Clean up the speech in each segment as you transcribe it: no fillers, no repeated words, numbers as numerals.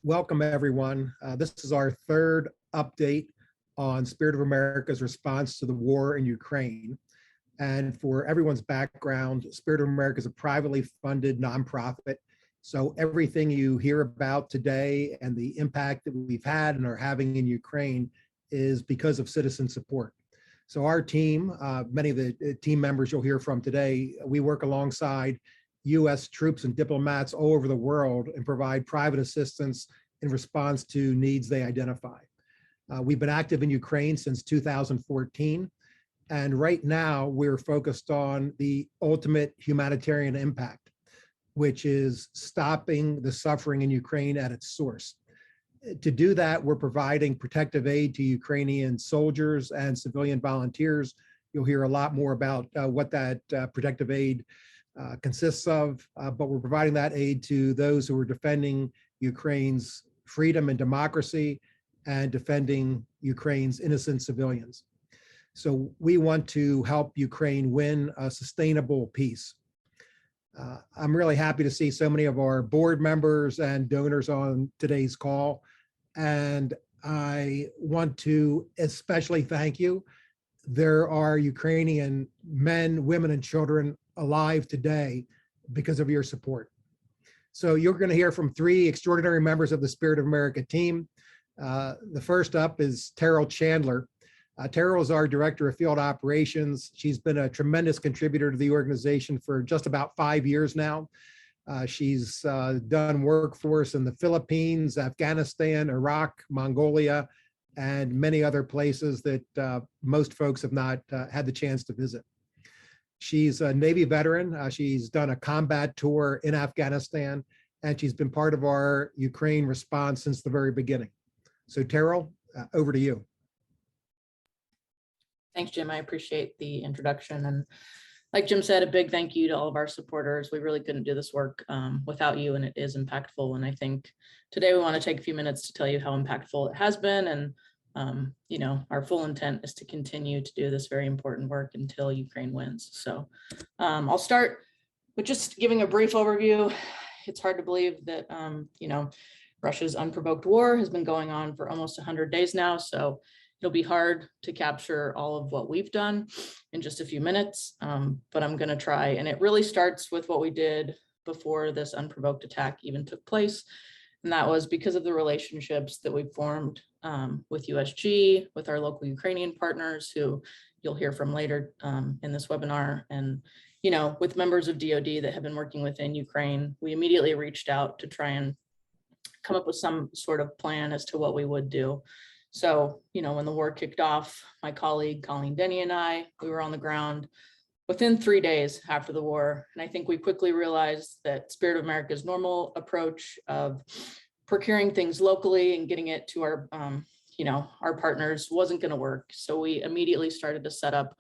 welcome everyone. This is our third update on Spirit of America's response to the war in Ukraine. And for everyone's background, Spirit of America is a privately funded nonprofit. So everything you hear about today and the impact that we've had and are having in Ukraine is because of citizen support. So our team, many of the team members you'll hear from today, we work alongside U.S. troops and diplomats all over the world and provide private assistance in response to needs they identify. We've been active in Ukraine since 2014, and right now we're focused on the ultimate humanitarian impact, which is stopping the suffering in Ukraine at its source. To do that, we're providing protective aid to Ukrainian soldiers and civilian volunteers. You'll hear a lot more about what that protective aid consists of, but we're providing that aid to those who are defending Ukraine's freedom and democracy and defending Ukraine's innocent civilians. So we want to help Ukraine win a sustainable peace. I'm really happy to see so many of our board members and donors on today's call. And I want to especially thank you. There are Ukrainian men, women, and children alive today because of your support. So you're going to hear from three extraordinary members of the Spirit of America team. The first up is Terrell Chandler. Terrell is our Director of Field Operations. She's been a tremendous contributor to the organization for just about 5 years now. She's done work for us in the Philippines, Afghanistan, Iraq, Mongolia, and many other places that most folks have not had the chance to visit. She's a Navy veteran. She's done a combat tour in Afghanistan, and she's been part of our Ukraine response since the very beginning. So Terrell, over to you. Thanks, Jim. I appreciate the introduction. And like Jim said, a big thank you to all of our supporters. We really couldn't do this work without you, and it is impactful. And I think today we want to take a few minutes to tell you how impactful it has been. And you know, our full intent is to continue to do this very important work until Ukraine wins. So I'll start with just giving a brief overview. It's hard to believe that, you know, Russia's unprovoked war has been going on for almost 100 days now. So it'll be hard to capture all of what we've done in just a few minutes, but I'm going to try. And it really starts with what we did before this unprovoked attack even took place. And that was because of the relationships that we formed with USG, with our local Ukrainian partners, who you'll hear from later in this webinar, and you know, with members of DoD that have been working within Ukraine. We immediately reached out to try and come up with some sort of plan as to what we would do. So, you know, when the war kicked off, my colleague Colleen Denny and I, we were on the ground within 3 days after the war. And I think we quickly realized that Spirit of America's normal approach of procuring things locally and getting it to our, you know, our partners wasn't going to work. So we immediately started to set up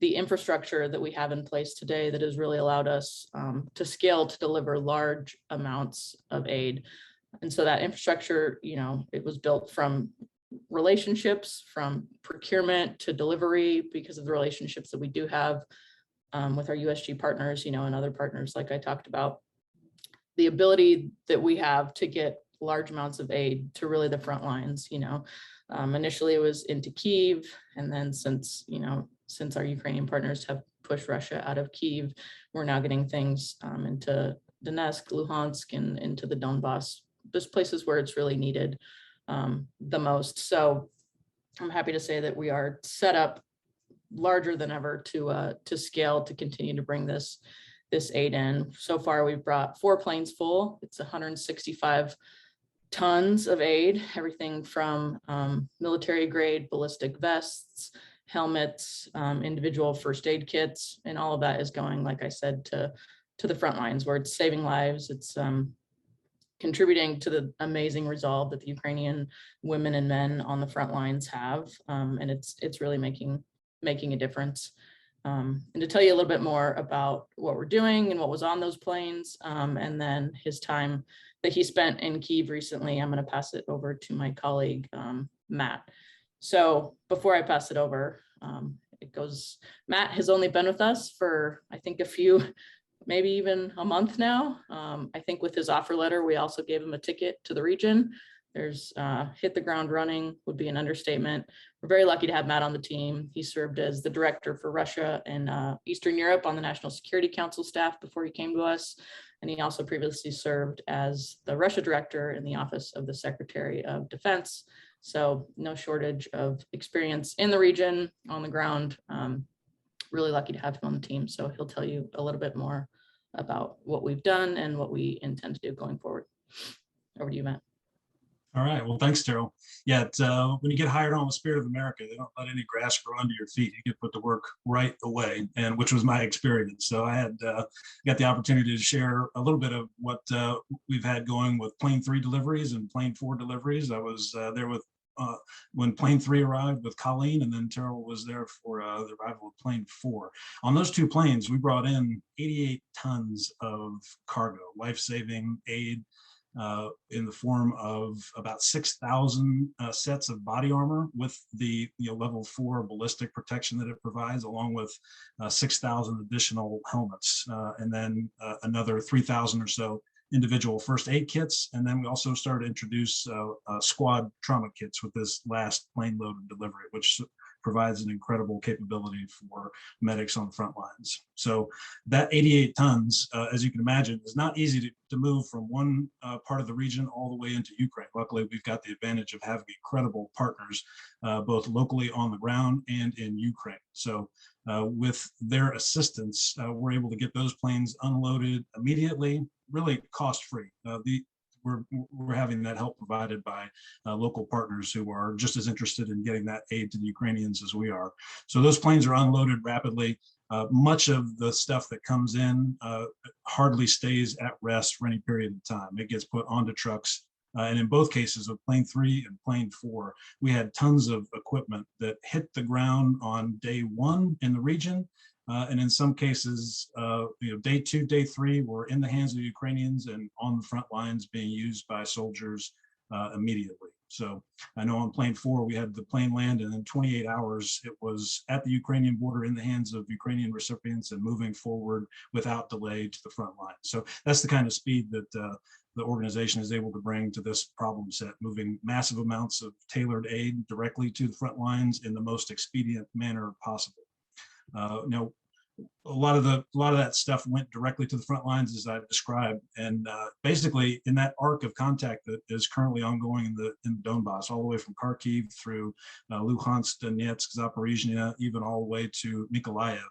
the infrastructure that we have in place today that has really allowed us to scale to deliver large amounts of aid. And so that infrastructure, you know, it was built from relationships, from procurement to delivery, because of the relationships that we do have with our USG partners, you know, and other partners like I talked about. The ability that we have to get large amounts of aid to really the front lines, you know. Initially it was into Kyiv, and then since our Ukrainian partners have pushed Russia out of Kyiv, we're now getting things into Donetsk, Luhansk, and into the Donbass, those places where it's really needed the most. So I'm happy to say that we are set up larger than ever to scale, to continue to bring this aid in. So far, we've brought 4 planes full. It's 165 tons of aid, everything from military grade ballistic vests, helmets, individual first aid kits, and all of that is going, like I said, to the front lines where it's saving lives. It's contributing to the amazing resolve that the Ukrainian women and men on the front lines have, and it's really making a difference. And to tell you a little bit more about what we're doing and what was on those planes, and then his time that he spent in Kyiv recently, I'm going to pass it over to my colleague, Matt. So before I pass it over, Matt has only been with us for, I think, a few maybe even a month now. I think with his offer letter, we also gave him a ticket to the region. There's hit the ground running would be an understatement. We're very lucky to have Matt on the team. He served as the director for Russia and Eastern Europe on the National Security Council staff before he came to us. And he also previously served as the Russia director in the office of the Secretary of Defense. So no shortage of experience in the region, on the ground. Really lucky to have him on the team. So he'll tell you a little bit more about what we've done and what we intend to do going forward. Over to you, Matt. All right. Well, thanks, Daryl. Yeah, when you get hired on with Spirit of America, they don't let any grass grow under your feet. You get put to work right away, and which was my experience. So I had got the opportunity to share a little bit of what we've had going with Plane 3 deliveries and Plane 4 deliveries. I was there with when Plane 3 arrived with Colleen, and then Terrell was there for the arrival of Plane 4. On those two planes, we brought in 88 tons of cargo, life-saving aid, in the form of about 6,000 sets of body armor with the level 4 ballistic protection that it provides, along with 6,000 additional helmets, and then another 3,000 or so individual first aid kits. And then we also started to introduce squad trauma kits with this last plane load of delivery, which provides an incredible capability for medics on the front lines. So that 88 tons, as you can imagine, is not easy to move from one part of the region all the way into Ukraine. Luckily, we've got the advantage of having incredible partners, both locally on the ground and in Ukraine. So with their assistance, we're able to get those planes unloaded immediately, really cost-free. We're having that help provided by local partners who are just as interested in getting that aid to the Ukrainians as we are. So those planes are unloaded rapidly. Much of the stuff that comes in hardly stays at rest for any period of time. It gets put onto trucks. And in both cases with Plane 3 and Plane 4, we had tons of equipment that hit the ground on day 1 in the region. And in some cases, day 2, day 3 were in the hands of the Ukrainians and on the front lines being used by soldiers immediately. So I know on Plane 4, we had the plane land, and in 28 hours, it was at the Ukrainian border in the hands of Ukrainian recipients and moving forward without delay to the front line. So that's the kind of speed that the organization is able to bring to this problem set, moving massive amounts of tailored aid directly to the front lines in the most expedient manner possible. Now, a lot of that stuff went directly to the front lines, as I've described, and basically in that arc of contact that is currently ongoing in the Donbass, all the way from Kharkiv through Luhansk, Donetsk, Zaporizhia, even all the way to Mykolaiv.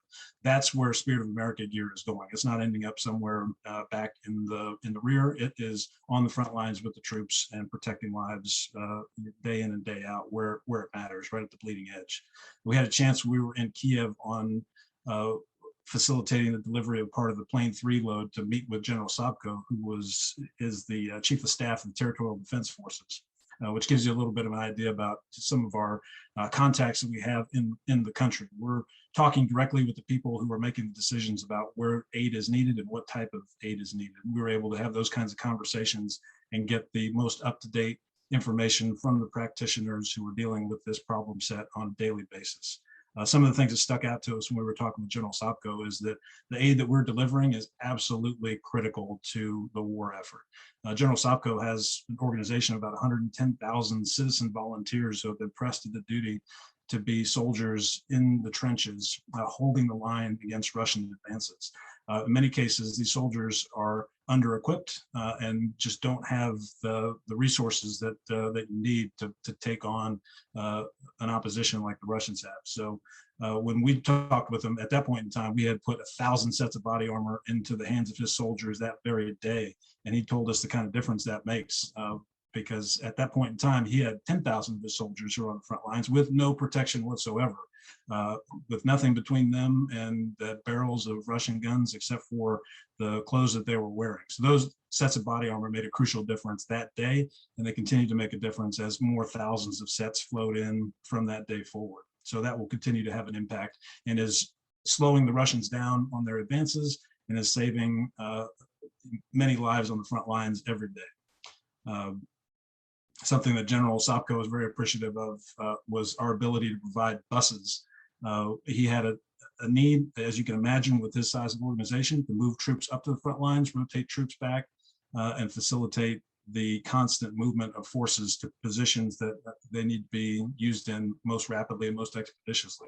That's where Spirit of America gear is going. It's not ending up somewhere back in the rear. It is on the front lines with the troops and protecting lives day in and day out where it matters, right at the bleeding edge. We had a chance. We were in Kiev on facilitating the delivery of part of the Plane 3 load to meet with General Sobko, who is the Chief of Staff of the Territorial Defense Forces, which gives you a little bit of an idea about some of our contacts that we have in the country. We're talking directly with the people who are making the decisions about where aid is needed and what type of aid is needed. We were able to have those kinds of conversations and get the most up-to-date information from the practitioners who are dealing with this problem set on a daily basis. Some of the things that stuck out to us when we were talking with General Sobko is that the aid that we're delivering is absolutely critical to the war effort. General Sobko has an organization of about 110,000 citizen volunteers who have been pressed into duty to be soldiers in the trenches, holding the line against Russian advances. In many cases, these soldiers are under-equipped and just don't have the resources that you need to take on an opposition like the Russians have. So when we talked with him at that point in time, we had put 1,000 sets of body armor into the hands of his soldiers that very day. And he told us the kind of difference that makes. Because at that point in time, he had 10,000 of his soldiers who were on the front lines with no protection whatsoever, with nothing between them and the barrels of Russian guns except for the clothes that they were wearing. So those sets of body armor made a crucial difference that day, and they continue to make a difference as more thousands of sets flowed in from that day forward. So that will continue to have an impact and is slowing the Russians down on their advances and is saving many lives on the front lines every day. Something that General Sobko was very appreciative of was our ability to provide buses. He had a need, as you can imagine, with this size of organization, to move troops up to the front lines, rotate troops back, and facilitate the constant movement of forces to positions that they need to be used in most rapidly and most expeditiously.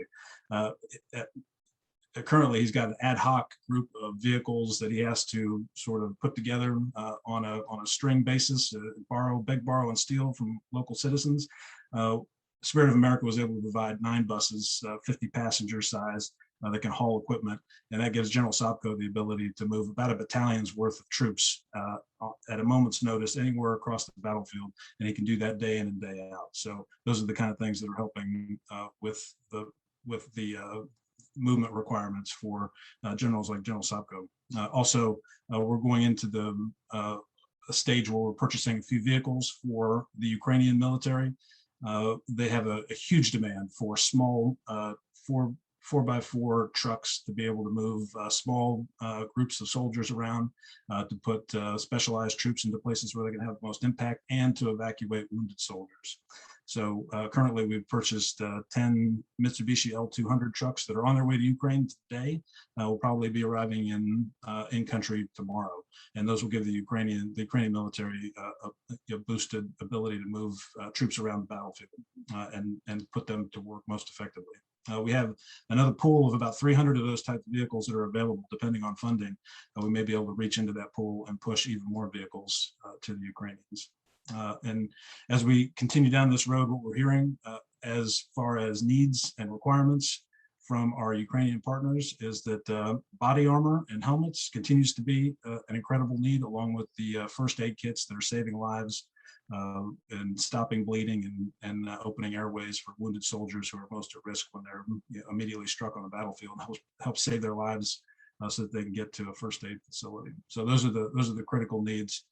Currently, he's got an ad hoc group of vehicles that he has to sort of put together on a string basis, beg, borrow, and steal from local citizens. Spirit of America was able to provide 9 buses, 50 passenger size, that can haul equipment, and that gives General Sopko the ability to move about a battalion's worth of troops at a moment's notice anywhere across the battlefield, and he can do that day in and day out. So those are the kind of things that are helping with the movement requirements for generals like General Sopko. Also, we're going into a stage where we're purchasing a few vehicles for the Ukrainian military. They have a huge demand for small 4x4 trucks to be able to move small groups of soldiers around, to put specialized troops into places where they can have the most impact, and to evacuate wounded soldiers. So currently we've purchased 10 Mitsubishi L200 trucks that are on their way to Ukraine today. Will probably be arriving in country tomorrow. And those will give the Ukrainian military a boosted ability to move troops around the battlefield and put them to work most effectively. We have another pool of about 300 of those type of vehicles that are available, depending on funding. We may be able to reach into that pool and push even more vehicles to the Ukrainians. And as we continue down this road, what we're hearing as far as needs and requirements from our Ukrainian partners is that body armor and helmets continues to be an incredible need, along with the first aid kits that are saving lives and stopping bleeding and opening airways for wounded soldiers who are most at risk when they're immediately struck on the battlefield, and help save their lives so that they can get to a first aid facility. So those are the critical needs,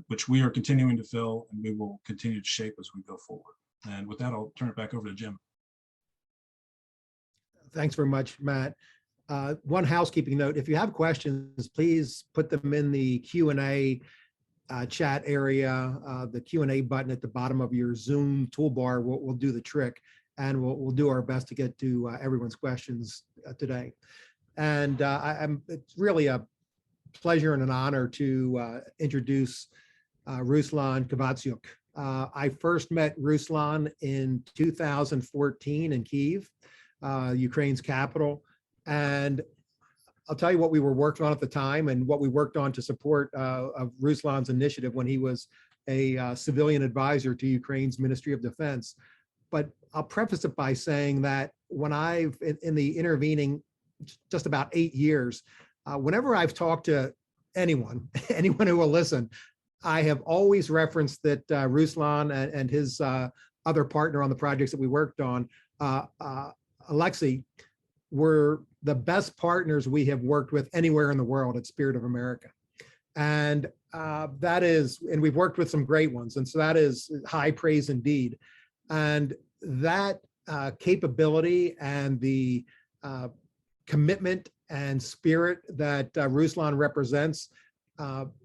which we are continuing to fill, and we will continue to shape as we go forward. And with that, I'll turn it back over to Jim. Thanks very much, Matt. One housekeeping note: if you have questions, please put them in the Q&A chat area. The Q&A button at the bottom of your Zoom toolbar will do the trick, and we'll do our best to get to everyone's questions today. And it's really a pleasure and an honor to introduce Ruslan Kavatsiuk. I first met Ruslan in 2014 in Kyiv, Ukraine's capital. And I'll tell you what we were working on at the time and what we worked on to support of Ruslan's initiative when he was a civilian advisor to Ukraine's Ministry of Defense. But I'll preface it by saying that when in the intervening just about 8 years, whenever I've talked to anyone who will listen, I have always referenced that Ruslan and his other partner on the projects that we worked on, Alexei, were the best partners we have worked with anywhere in the world at Spirit of America. And and we've worked with some great ones. And so that is high praise indeed. And that capability and the commitment and spirit that Ruslan represents,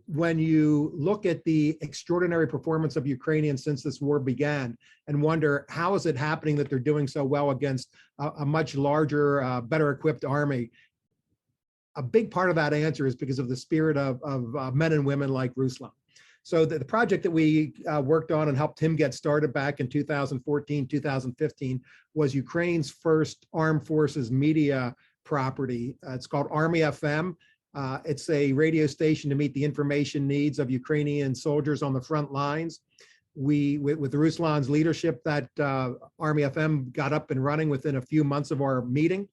when you look at the extraordinary performance of Ukrainians since this war began and wonder how is it happening that they're doing so well against a much larger, better equipped army, a big part of that answer is because of the spirit of men and women like Ruslan. So the project that we worked on and helped him get started back in 2014, 2015 was Ukraine's first armed forces media property. It's called Army FM. It's a radio station to meet the information needs of Ukrainian soldiers on the front lines. With Ruslan's leadership, that Army FM got up and running within a few months of our meeting,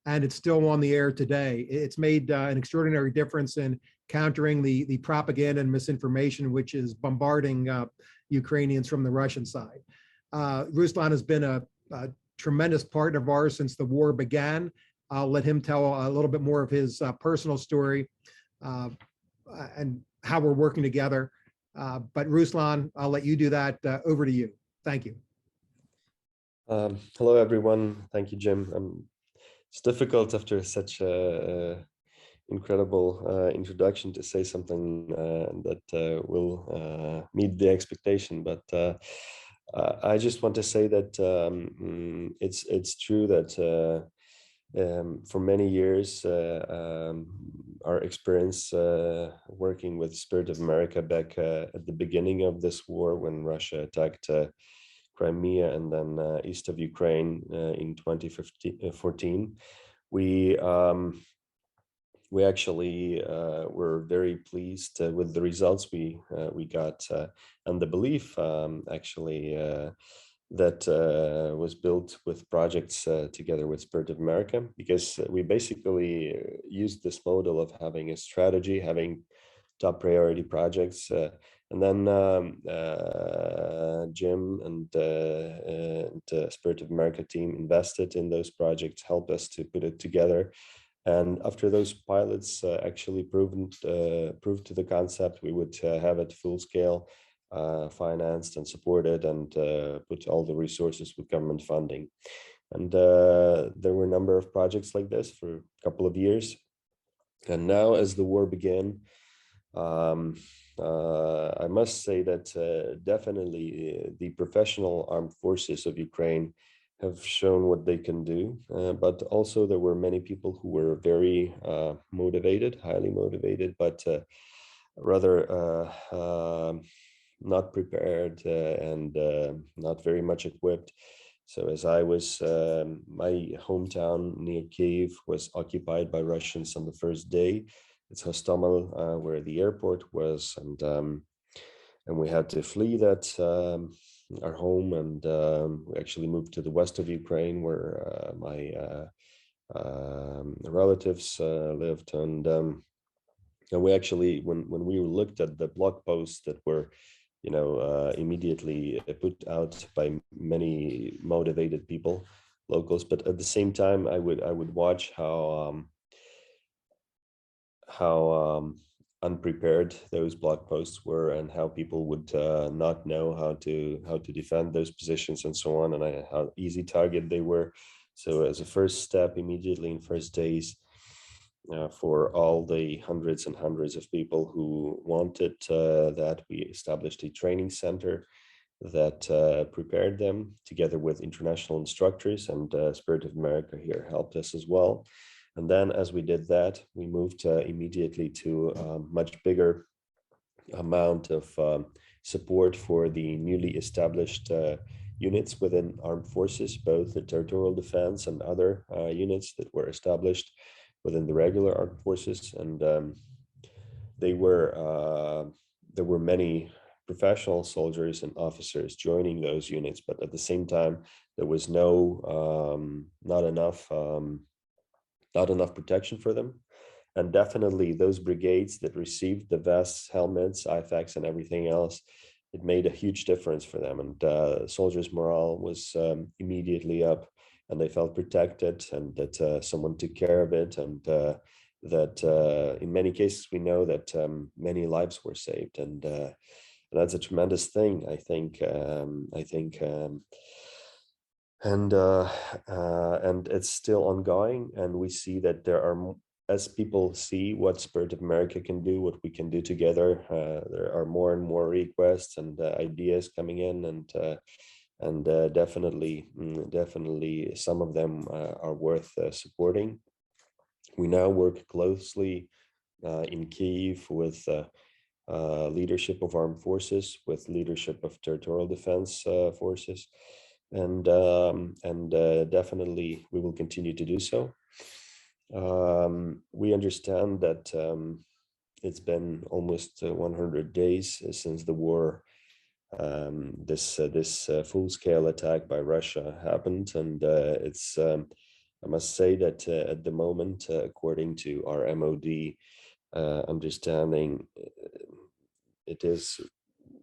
and it's still on the air today. It's made an extraordinary difference in countering the propaganda and misinformation which is bombarding Ukrainians from the Russian side. Ruslan has been a tremendous partner of ours since the war began. I'll let him tell a little bit more of his personal story and how we're working together. But Ruslan, I'll let you do that. Over to you. Thank you. Hello, everyone. Thank you, Jim. It's difficult after such a incredible introduction to say something that will meet the expectation. But I just want to say that it's true that For many years, our experience working with Spirit of America back at the beginning of this war, when Russia attacked Crimea and then east of Ukraine in 2014, we actually were very pleased with the results we got, and the belief actually that was built with projects together with Spirit of America, because we basically used this model of having a strategy, having top priority projects, and then Jim and Spirit of America team invested in those projects, helped us to put it together. And after those pilots actually proved to the concept, we would have it full scale, financed and supported, and put all the resources with government funding. And there were a number of projects like this for a couple of years. And now, as the war began, I must say that definitely the professional armed forces of Ukraine have shown what they can do, but also there were many people who were very motivated, highly motivated, but rather not prepared and not very much equipped. So as I was, my hometown near Kyiv was occupied by Russians on the first day. It's Hostomel, where the airport was, and we had to flee that our home, and we actually moved to the west of Ukraine, where my relatives lived, and we actually, when we looked at the blog posts that were, immediately put out by many motivated people, locals, but at the same time, I would watch how unprepared those blog posts were, and how people would not know how to defend those positions and so on, and how easy target they were. So as a first step, immediately in first days, for all the hundreds and hundreds of people who wanted that, we established a training center that prepared them together with international instructors, and Spirit of America here helped us as well. And then as we did that, we moved immediately to a much bigger amount of support for the newly established units within armed forces, both the territorial defense and other units that were established within the regular armed forces. And there were many professional soldiers and officers joining those units, but at the same time, there was not enough protection for them. And definitely those brigades that received the vests, helmets, IFACs, and everything else, it made a huge difference for them. And soldiers' morale was immediately up, and they felt protected, and that someone took care of it, and that in many cases we know that many lives were saved, and that's a tremendous thing, I think. And it's still ongoing, and we see that there are, as people see what Spirit of America can do, what we can do together, there are more and more requests and ideas coming in, and definitely some of them are worth supporting. We now work closely in Kyiv with leadership of armed forces, with leadership of territorial defense forces, and definitely we will continue to do so. We understand that it's been almost 100 days since the war, this full-scale attack by Russia happened, and it's I must say that at the moment, according to our MOD understanding, it is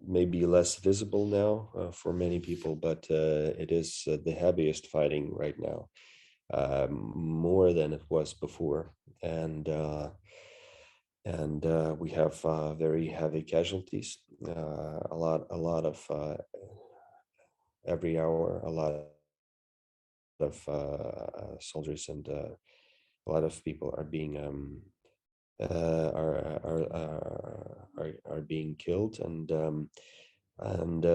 maybe less visible now for many people, but it is the heaviest fighting right now, more than it was before, and we have very heavy casualties, a lot of every hour, a lot of soldiers and a lot of people are being are being killed, and And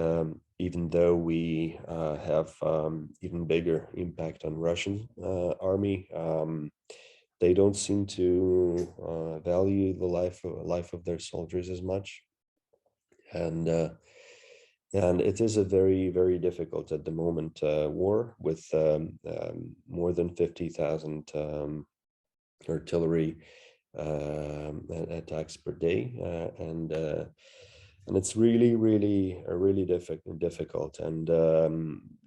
even though we have even bigger impact on Russian army, they don't seem to value the life of their soldiers as much. And it is a very difficult at the moment war with more than 50,000 artillery attacks per day, and it's really difficult. And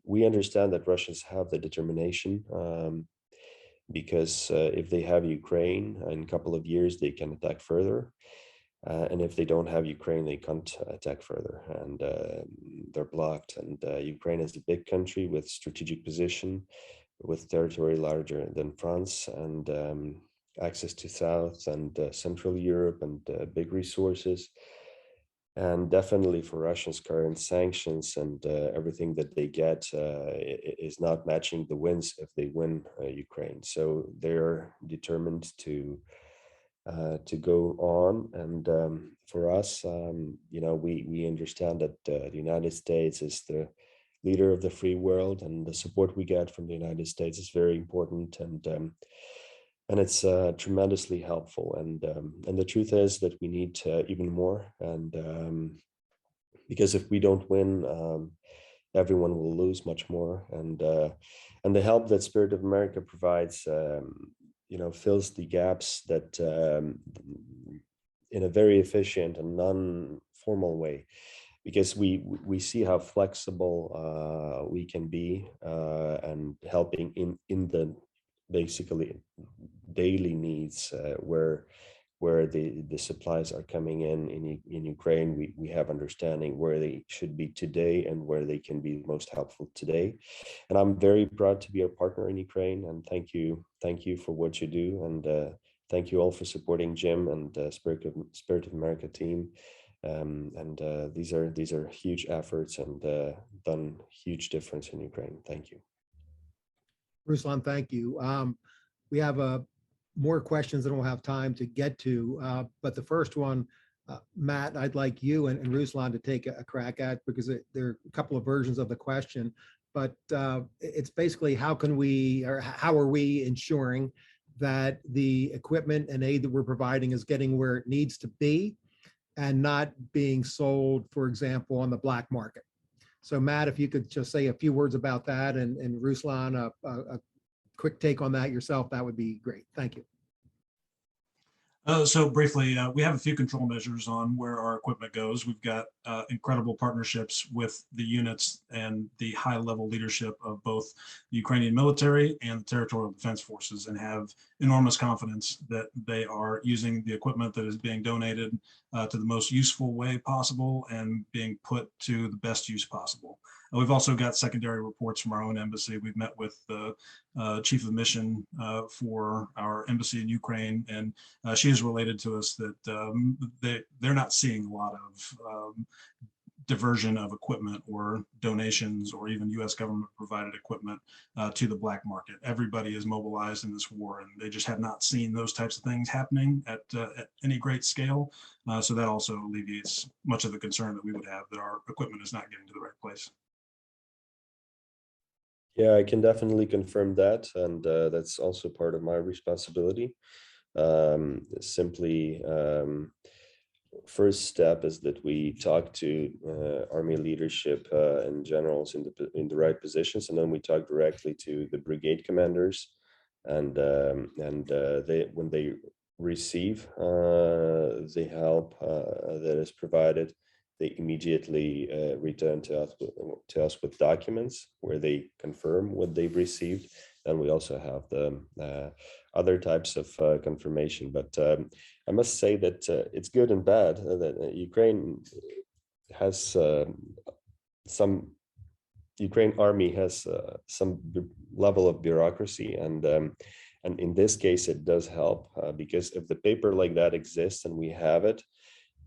we understand that Russians have the determination, because if they have Ukraine in a couple of years, they can attack further. And if they don't have Ukraine, they can't attack further, and they're blocked. And Ukraine is a big country with strategic position, with territory larger than France, and access to South and Central Europe, and big resources. And definitely for Russians, current sanctions and everything that they get is not matching the wins if they win Ukraine. So they're determined to go on. And for us, we understand that the United States is the leader of the free world, and the support we get from the United States is very important, and it's tremendously helpful. And the truth is that we need even more. And because if we don't win, everyone will lose much more. And the help that Spirit of America provides, fills the gaps that in a very efficient and non-formal way, because we see how flexible we can be, and helping in the basically daily needs, where the supplies are coming in Ukraine. We have understanding where they should be today and where they can be most helpful today. And I'm very proud to be a partner in Ukraine, and thank you for what you do. And thank you all for supporting Jim and Spirit of America team. These are huge efforts, and done huge difference in Ukraine. Thank you. Ruslan, thank you. We have more questions that we'll have time to get to, but the first one, Matt, I'd like you and Ruslan to take a crack at, because there are a couple of versions of the question, but it's basically how are we ensuring that the equipment and aid that we're providing is getting where it needs to be and not being sold, for example, on the black market. So Matt, if you could just say a few words about that, and Ruslan, a quick take on that yourself, that would be great. Thank you. So briefly, we have a few control measures on where our equipment goes. We've got incredible partnerships with the units and the high-level leadership of both the Ukrainian military and the territorial defense forces, and have enormous confidence that they are using the equipment that is being donated to the most useful way possible and being put to the best use possible. We've also got secondary reports from our own embassy. We've met with the chief of mission for our embassy in Ukraine, and she has related to us that they're not seeing a lot of diversion of equipment or donations or even U.S. government provided equipment to the black market. Everybody is mobilized in this war, and they just have not seen those types of things happening at any great scale. So that also alleviates much of the concern that we would have that our equipment is not getting to the right place. Yeah, I can definitely confirm that, and that's also part of my responsibility. Simply, first step is that we talk to Army leadership and generals in the right positions, and then we talk directly to the brigade commanders, and they, when they receive the help that is provided, they immediately return to us with documents where they confirm what they've received. And we also have the other types of confirmation. But I must say that it's good and bad that Ukraine has Ukraine army has some level of bureaucracy, and in this case it does help, because if the paper like that exists and we have it,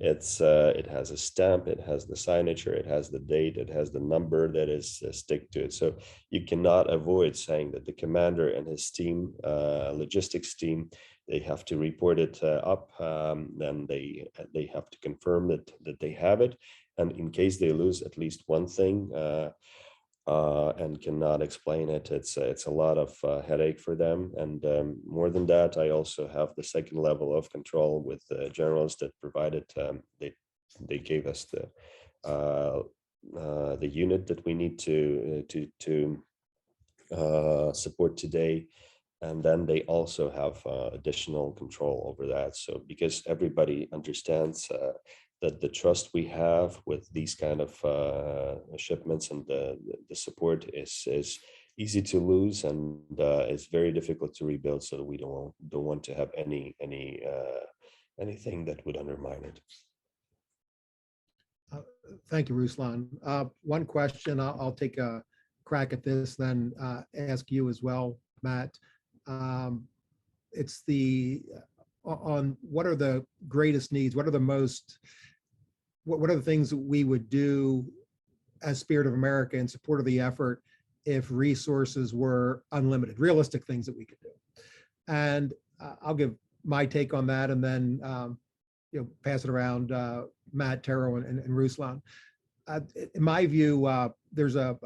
it has a stamp, it has the signature, it has the date, it has the number that is stick to it. So you cannot avoid saying that the commander and his team, logistics team, they have to report it up. Then they have to confirm that they have it, and in case they lose at least one thing and cannot explain it, it's a lot of headache for them. And more than that, I also have the second level of control with the generals that provided. They gave us the unit that we need to support today. And then they also have additional control over that. So because everybody understands that the trust we have with these kind of shipments and the support is easy to lose, and it's very difficult to rebuild. So we don't want to have anything that would undermine it. Thank you, Ruslan. One question, I'll take a crack at this, then ask you as well, Matt. It's on what are the greatest needs? What are the most, what are the things that we would do as Spirit of America in support of the effort if resources were unlimited, realistic things that we could do? And I'll give my take on that, and then pass it around, Matt, Tero, and Ruslan. In my view, there's a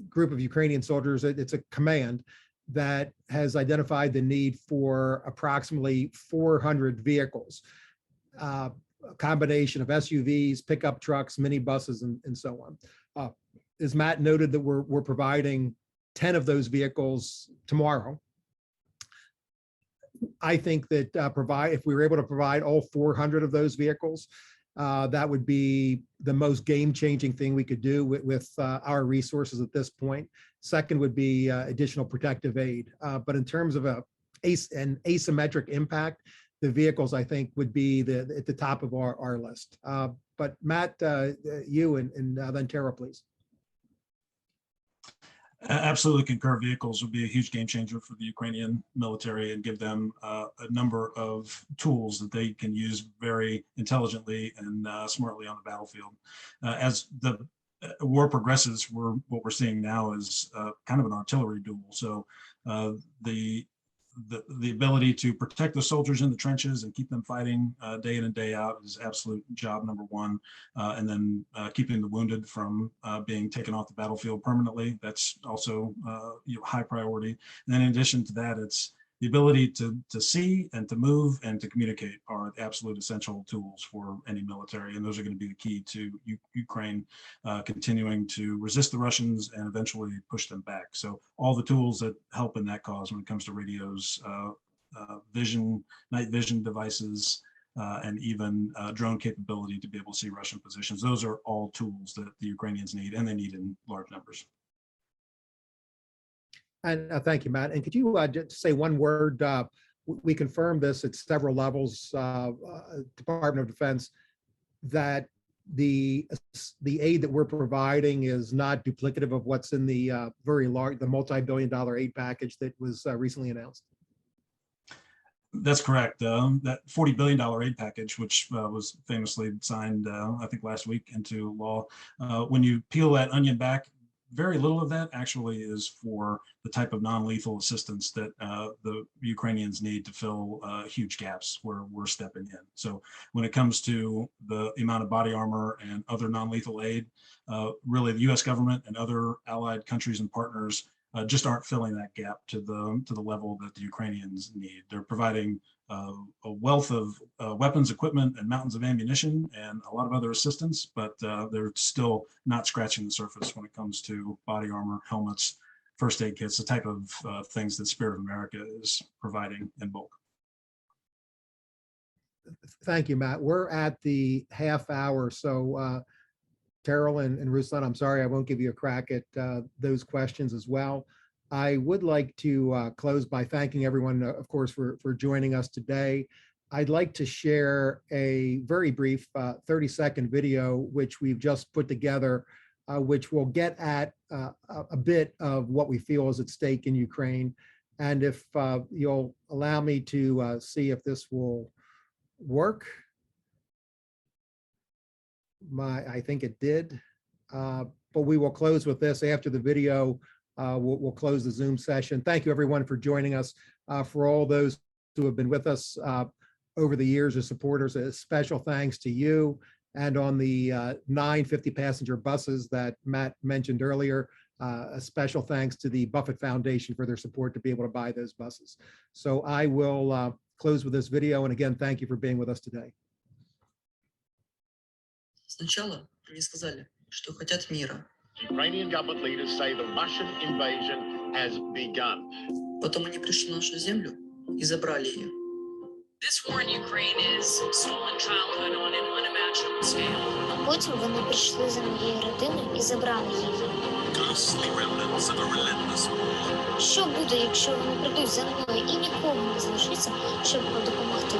group of Ukrainian soldiers, it's a command that has identified the need for approximately 400 vehicles, a combination of SUVs, pickup trucks, minibuses, and so on. As Matt noted, that we're providing 10 of those vehicles tomorrow. I think that if we were able to provide all 400 of those vehicles, that would be the most game-changing thing we could do with our resources at this point. Second would be additional protective aid. But in terms of an asymmetric impact, the vehicles, I think, would be at the top of our list. But Matt, you and then Tara, please. Absolutely concur. Vehicles would be a huge game changer for the Ukrainian military and give them a number of tools that they can use very intelligently and smartly on the battlefield. As the war progresses, what we're seeing now is kind of an artillery duel. So the ability to protect the soldiers in the trenches and keep them fighting day in and day out is absolute job number one. And then keeping the wounded from being taken off the battlefield permanently, that's also high priority. And then in addition to that, it's the ability to see and to move and to communicate are absolute essential tools for any military. And those are going to be the key to Ukraine continuing to resist the Russians and eventually push them back. So all the tools that help in that cause when it comes to radios, night vision devices, and even drone capability to be able to see Russian positions. Those are all tools that the Ukrainians need, and they need in large numbers. And thank you, Matt. And could you just say one word? We confirmed this at several levels, Department of Defense, that the aid that we're providing is not duplicative of what's in the very large, the multi-billion-dollar aid package that was recently announced. That's correct. That $40 billion aid package, which was famously signed, I think last week into law, when you peel that onion back, very little of that actually is for the type of non-lethal assistance that the Ukrainians need to fill huge gaps where we're stepping in. So when it comes to the amount of body armor and other non-lethal aid, really the US government and other allied countries and partners just aren't filling that gap to the level that the Ukrainians need. They're providing a wealth of weapons, equipment, and mountains of ammunition, and a lot of other assistance, but they're still not scratching the surface when it comes to body armor, helmets, first aid kits, the type of things that Spirit of America is providing in bulk. Thank you, Matt. We're at the half hour, so Terrell and Ruslan, I'm sorry I won't give you a crack at those questions as well. I would like to close by thanking everyone, of course, for joining us today. I'd like to share a very brief 30-second video, which we've just put together, which will get at a bit of what we feel is at stake in Ukraine. And if you'll allow me to see if this will work. I think it did, but we will close with this after the video. We'll close the Zoom session. Thank you, everyone, for joining us. For all those who have been with us over the years as supporters, a special thanks to you And on the 9 50-passenger buses that Matt mentioned earlier, a special thanks to the Buffett Foundation for their support to be able to buy those buses. So I will close with this video. And again, thank you for being with us today. Сначала они сказали, что хотят мира. Ukrainian government leaders say the Russian invasion has begun. Потом они пришли на нашу землю и забрали ее. This war in Ukraine is stolen childhood on an unimaginable scale. А потім вони прийшли за моєю родиною і забрали її. Ghostly remnants of a relentless war. Що буде, якщо вони прийдуть за мною і нікого не залишиться, щоб допомогти?